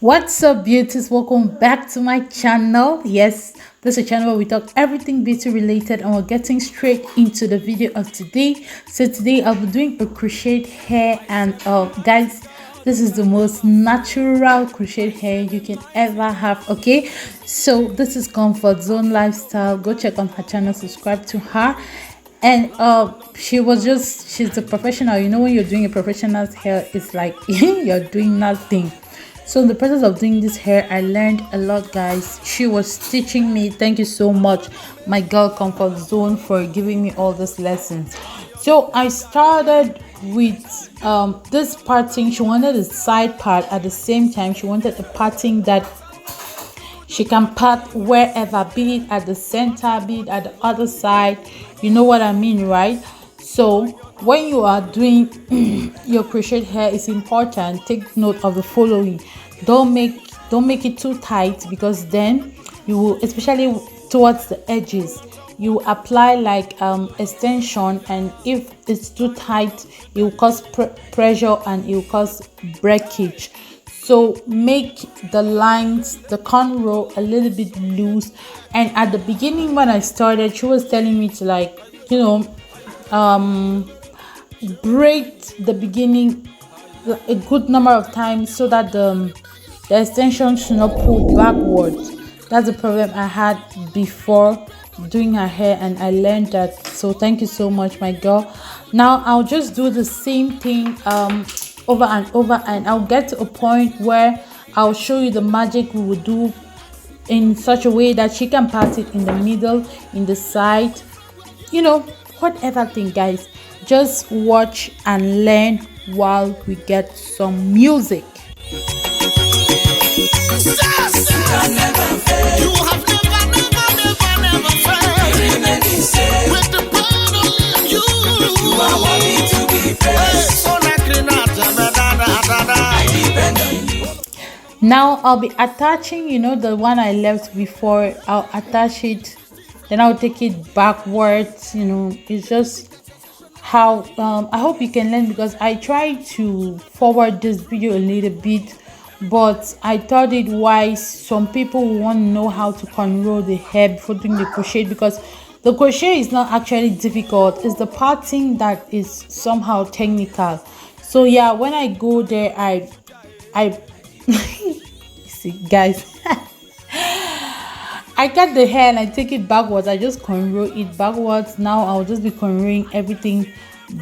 What's up, beauties? Welcome back to my channel. Yes, this is a channel where we talk everything beauty related, and we're getting straight into the video of today. So today I'll be doing a crochet hair, and guys, this is the most natural crochet hair you can ever have. Okay, so this is Comfort Zone Lifestyle. Go check on her channel, subscribe to her. And she's a professional. You know, when you're doing a professional's hair, it's like you're doing nothing. So in the process of doing this hair, I learned a lot, guys. She was teaching me. Thank you so much, my girl Comfort Zone, for giving me all these lessons. So I started with this parting. She wanted a side part. At the same time, she wanted a parting that she can part wherever, be it at the center, be it at the other side. You know what I mean, right? So when you are doing your crochet hair, it's important, take note of the following. Don't make it too tight, because then you will, especially towards the edges, you apply like extension, and if it's too tight, it will cause pressure and it will cause breakage. So make the lines, the cornrow, a little bit loose. And at the beginning, when I started, she was telling me to, like, braid the beginning a good number of times, so that the extension should not pull backwards. That's the problem I had before doing her hair, and I learned that. So thank you so much, my girl. Now I'll just do the same thing over and over, and I'll get to a point where I'll show you the magic we will do in such a way that she can part it in the middle, in the side, whatever thing, guys. Just watch and learn while we get some music. Now I'll be attaching, the one I left before. I'll attach it, then I'll take it backwards. It's just how I hope you can learn, because I tried to forward this video a little bit, but I thought it wise. Some people want to know how to cornrow the hair before doing the crochet, because the crochet is not actually difficult. It's the parting that is somehow technical. So yeah, when I go there, I see, guys, I cut the hair and I take it backwards. I just cornrow it backwards. Now I'll just be cornrowing everything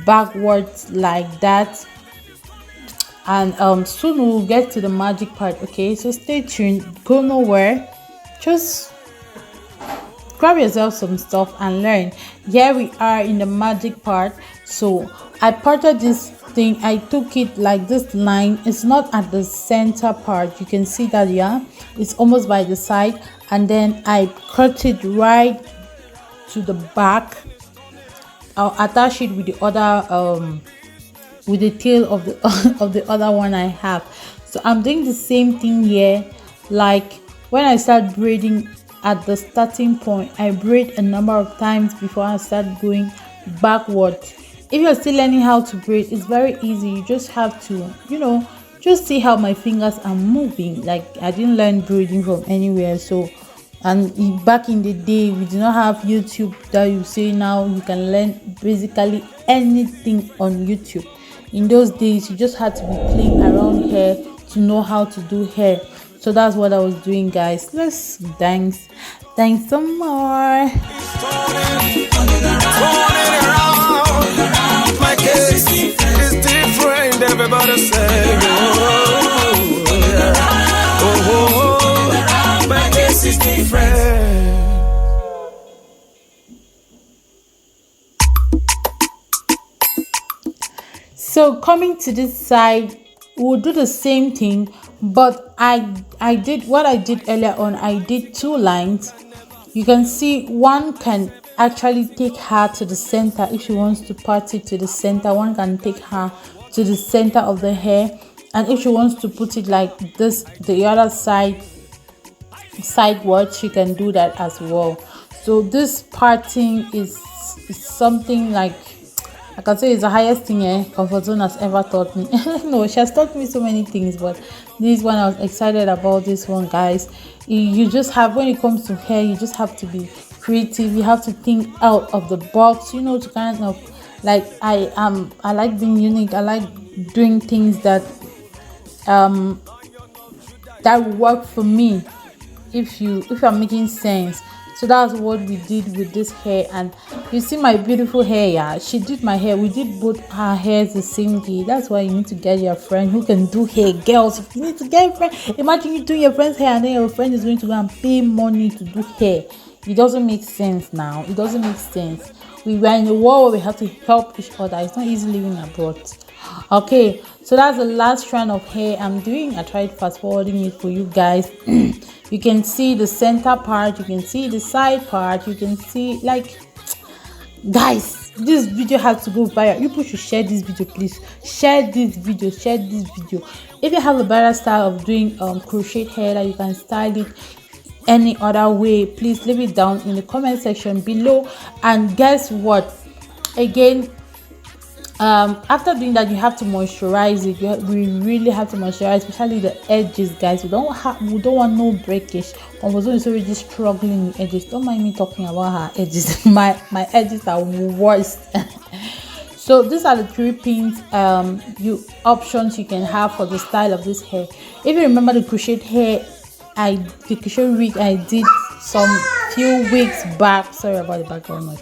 backwards like that, and soon we'll get to the magic part. Okay, so stay tuned, go nowhere, just grab yourself some stuff and learn. Here we are in the magic part. So I parted this thing, I took it like this line. It's not at the center part, you can see that. Yeah, it's almost by the side, and then I cut it right to the back. I'll attach it with the other with the tail of the of the other one I have. So I'm doing the same thing here. Like when I start braiding at the starting point, I braid a number of times before I start going backwards. If you're still learning how to braid, it's very easy. You just have to, just see how my fingers are moving. Like, I didn't learn braiding from anywhere. So, and back in the day, we did not have YouTube that you say now you can learn basically anything on YouTube. In those days, you just had to be playing around hair to know how to do hair. So that's what I was doing, guys. Let's dance some more. My case is different. Everybody say, my case is different. So coming to this side, we'll do the same thing, but I did what I did earlier on. I did two lines. You can see one can actually take her to the center. If she wants to part it to the center, one can take her to the center of the hair, and if she wants to put it like this, the other side sideways, she can do that as well. So this parting is something like I can say it's the highest thing comfort zone has ever taught me. No, she has taught me so many things, but this one I was excited about this one, guys. You just have, when it comes to hair, you just have to be creative. You have to think out of the box, you know, to kind of like I like being unique. I like doing things that that work for me, if I'm making sense. So that's what we did with this hair. And you see my beautiful hair. Yeah, she did my hair. We did both her hairs the same day. That's why you need to get your friend who can do hair. Girls, if you need to get a friend, imagine you doing your friend's hair and then your friend is going to go and pay money to do hair. It doesn't make sense now. It doesn't make sense. We were in a world where we have to help each other. It's not easy living abroad. Okay, so that's the last strand of hair I'm doing. I tried fast forwarding it for you guys. You can see the center part, you can see the side part, you can see, like, guys, this video has to go viral. People should share this video, please. Share this video. If you have a better style of doing crochet hair that you can style it any other way, please leave it down in the comment section below. And guess what, again, after doing that, you have to moisturize it. We really have to moisturize, especially the edges, guys. We don't want no breakage. Confusion is already struggling with edges. Don't mind me talking about her edges. my edges are worst. So these are the 3 pins options you can have for the style of this hair. If you remember the crochet hair, the crochet wig I did some few weeks back. Sorry about the background noise.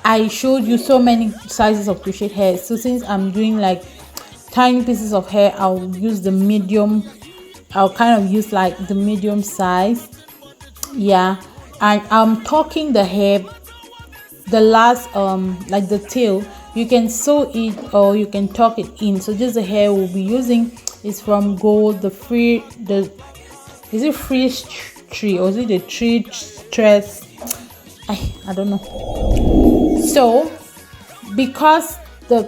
I showed you so many sizes of crochet hair. So since I'm doing like tiny pieces of hair, I'll use the medium. I'll kind of use like the medium size. Yeah, and I'm tucking the hair, the last like the tail. You can sew it or you can tuck it in. So just the hair we'll be using is from Gold. Is it free tree or is it the tree stress? I don't know. So because the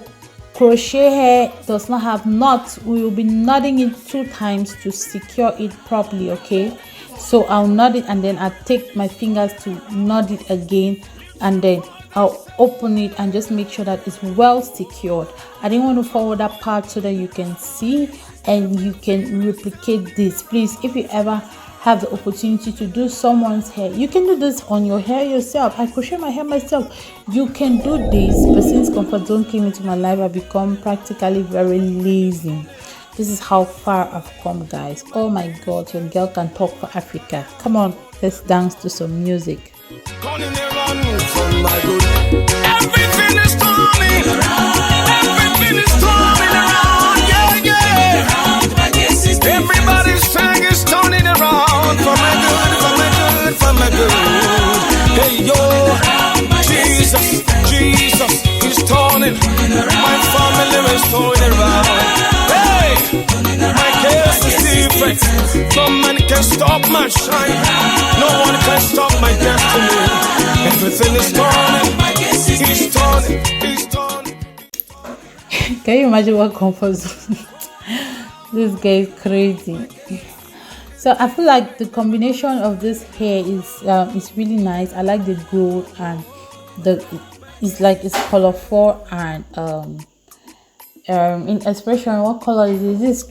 crochet hair does not have knots, we will be knotting it 2 times to secure it properly. Okay, so I'll knot it and then I'll take my fingers to knot it again, and then I'll open it and just make sure that it's well secured. I didn't want to forward that part so that you can see and you can replicate this. Please, if you ever have the opportunity to do someone's hair, you can do this on your hair yourself. I crochet my hair myself. You can do this, but since comfort zone came into my life, I become practically very lazy. This is how far I've come, guys. Oh my god, your girl can talk for Africa. Come on, let's dance to some music. Everything is turning around. Everything is turning around. Yeah, yeah. Everybody's saying it's turning around for my good, for my good, for my good. Hey yo, Jesus, Jesus is turning. My family is turning around. Hey, my case is different. No man can stop my shine. No one can stop my destiny. Everything is turning. He's turning. He's turning. Can you imagine what comfort zone? This guy is crazy. So I feel like the combination of this hair is really nice. I like the gold and it's colorful and in expression. What color is it? This is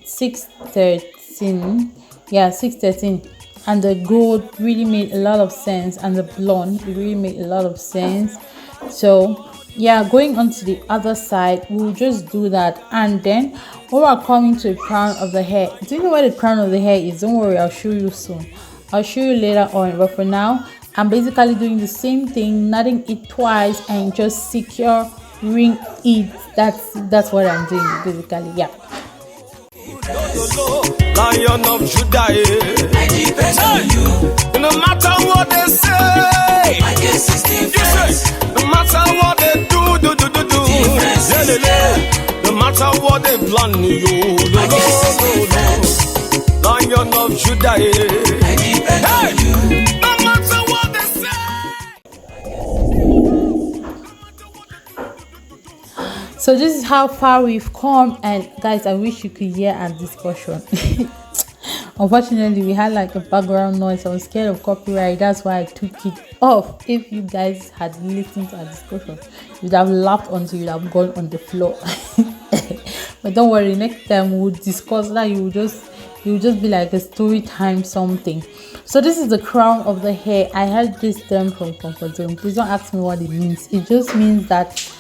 613. Yeah, 613. And the gold really made a lot of sense, and the blonde, it really made a lot of sense. So yeah, going on to the other side, we'll just do that. And then when we're coming to the crown of the hair, do you know where the crown of the hair is? Don't worry, I'll show you soon. I'll show you later on. But for now, I'm basically doing the same thing, knotting it twice and just securing it. That's what I'm doing basically. Yeah. Lion of Judah, I depend on you. No matter what they say, my case is different. No matter what they do. No matter what they plan, you. Lion of Judah, I depend on you. No matter what they say. So this is how far we've come, and guys, I wish you could hear our discussion. Unfortunately, we had like a background noise. I was scared of copyright. That's why I took it off. If you guys had listened to our discussion, you'd have laughed until you'd have gone on the floor. But don't worry, next time we'll discuss that. You will just be like a story time something. So this is the crown of the hair. I heard this term from Comfort Zone. Please don't ask me what it means. It just means that,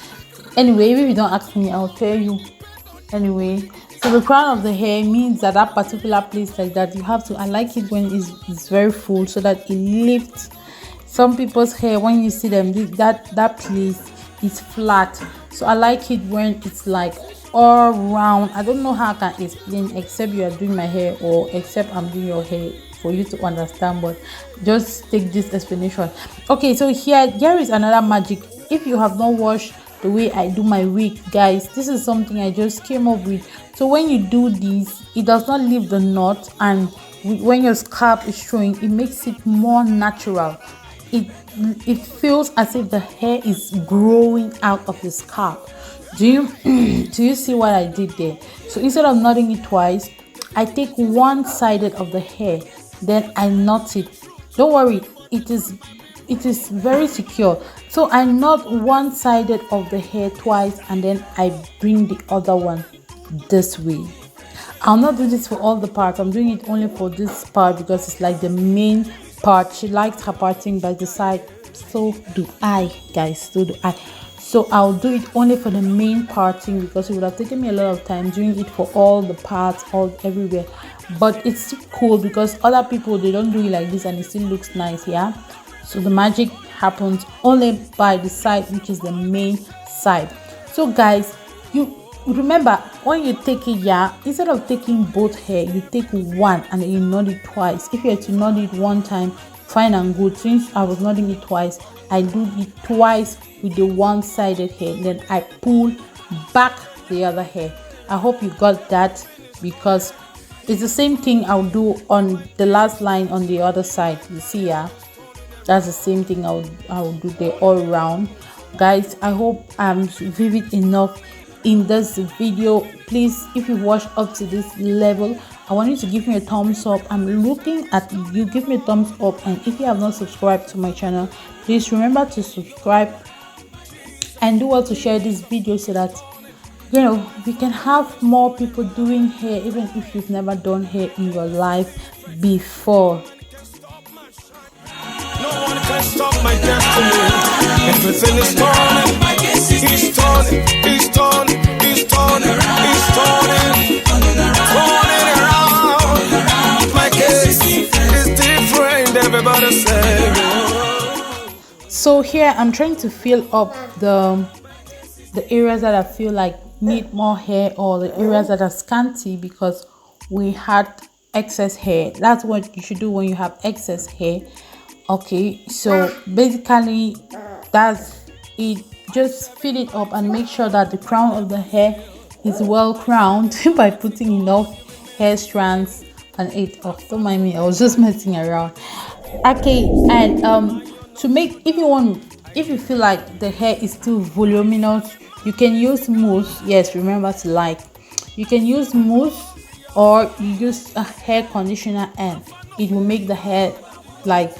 anyway, if you don't ask me, I'll tell you. Anyway, so the crown of the hair means that particular place like that, you have to, I like it when it's very full so that it lifts. Some people's hair, when you see them, that place is flat. So I like it when it's like all round. I don't know how I can explain, except you are doing my hair or except I'm doing your hair for you to understand, but just take this explanation. Okay, so here is another magic. If you have not watched the way I do my wig, guys, this is something I just came up with. So when you do this, it does not leave the knot, and when your scalp is showing, it makes it more natural. It feels as if the hair is growing out of the scalp. Do you see what I did there? So instead of knotting it twice, I take one sided of the hair, then I knot it. Don't worry, it is very secure. So I knot one sided of the hair twice, and then I bring the other one this way. I'll not do this for all the parts. I'm doing it only for this part because it's like the main part. She likes her parting by the side. So do I, guys. So do I. So I'll do it only for the main parting because it would have taken me a lot of time doing it for all the parts, all everywhere. But it's still cool because other people, they don't do it like this and it still looks nice. Yeah. So the magic happens only by the side, which is the main side. So guys, you remember when you take it, yeah, instead of taking both hair, you take one and then you knot it twice. If you had to knot it one time, fine and good. Since I was knotting it twice, I do it twice with the one-sided hair, then I pull back the other hair. I hope you got that, because it's the same thing I'll do on the last line on the other side. You see, yeah, that's the same thing I'll do there all around. Guys, I hope I'm vivid enough in this video. Please, if you watched up to this level, I want you to give me a thumbs up. I'm looking at you. Give me a thumbs up, and if you have not subscribed to my channel, please remember to subscribe and do well to share this video so that we can have more people doing hair, even if you've never done hair in your life before. No one can stop my destiny. Everything is turning. He's turning. He's turning. He's turning. He's turning. Turning around. My case is different. Everybody say. So here I'm trying to fill up the areas that I feel like need more hair, or the areas that are scanty because we had excess hair. That's what you should do when you have excess hair. Okay, so basically that's it. Just fill it up and make sure that the crown of the hair is well crowned by putting enough hair strands on it. Oh, don't mind me, I was just messing around. Okay, and to make, if you feel like the hair is too voluminous, you can use mousse. Yes, remember to like. You can use mousse, or you use a hair conditioner, and it will make the hair like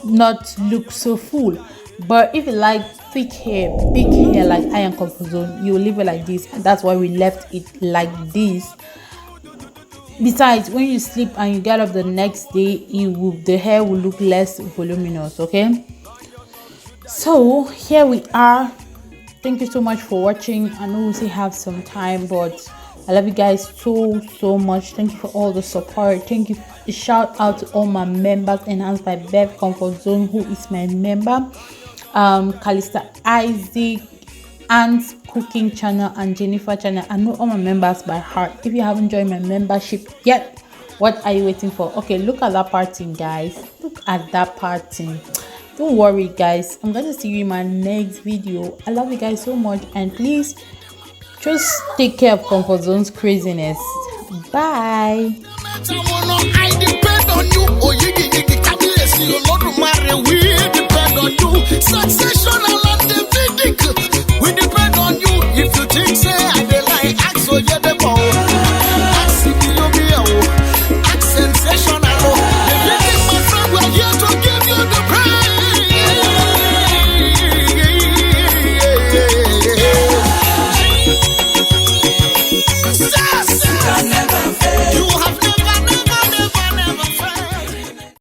not look so full. But if you like thick hair, big hair like I am Comfort Zone, you will leave it like this, and that's why we left it like this. Besides, when you sleep and you get up the next day, the hair will look less voluminous. Okay, so here we are. Thank you so much for watching. I know we still have some time, but I love you guys so much. Thank you for all the support. Thank you. A shout out to all my members, enhanced by Bev Comfort Zone, who is my member, Calista Isaac, Ant's cooking channel, and Jennifer channel. I know all my members by heart. If you haven't joined my membership yet, what are you waiting for? Okay, look at that parting, guys. Look at that parting. Don't worry, guys, I'm going to see you in my next video. I love you guys so much, and please just take care of Comfort Zone's craziness. Bye. I depend on you. Oh, you depend on you. Succession.